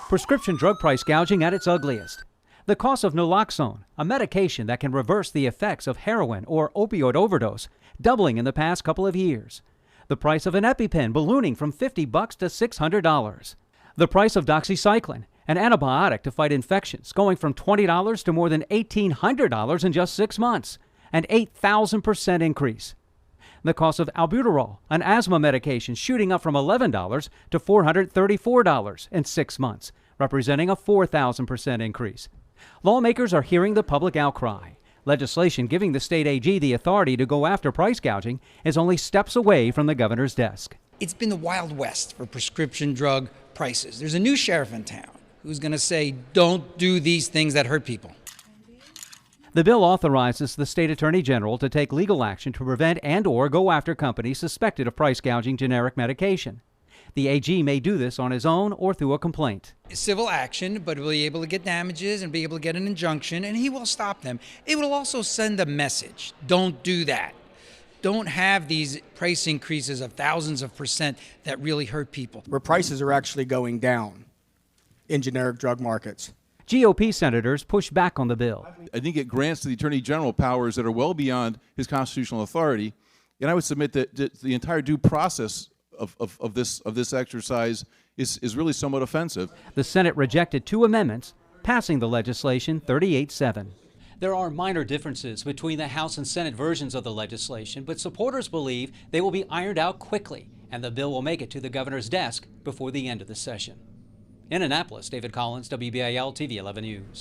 Prescription drug price gouging at its ugliest. The cost of naloxone, a medication that can reverse the effects of heroin or opioid overdose, doubling in the past couple of years. The price of an EpiPen ballooning from $50 to $600. The price of doxycycline, an antibiotic to fight infections, going from $20 to more than $1,800 in just 6 months, an 8,000% increase. The cost of albuterol, an asthma medication, shooting up from $11 to $434 in 6 months, representing a 4,000% increase. Lawmakers are hearing the public outcry. Legislation giving the state AG the authority to go after price gouging is only steps away from the governor's desk. It's been the Wild West for prescription drug prices. There's a new sheriff in town who's going to say, don't do these things that hurt people. The bill authorizes the state attorney general to take legal action to prevent and/or go after companies suspected of price gouging generic medication. The AG may do this on his own or through a complaint. Civil action, but will be able to get damages and be able to get an injunction, and he will stop them. It will also send a message. Don't do that. Don't have these price increases of thousands of percent that really hurt people. Where prices are actually going down in generic drug markets. GOP senators push back on the bill. I think it grants to the Attorney General powers that are well beyond his constitutional authority, and I would submit that the entire due process of this exercise is really somewhat offensive. The Senate rejected 2 amendments, passing the legislation 38-7. There are minor differences between the House and Senate versions of the legislation, but supporters believe they will be ironed out quickly, and the bill will make it to the governor's desk before the end of the session. In Annapolis, David Collins, WBAL TV 11 News.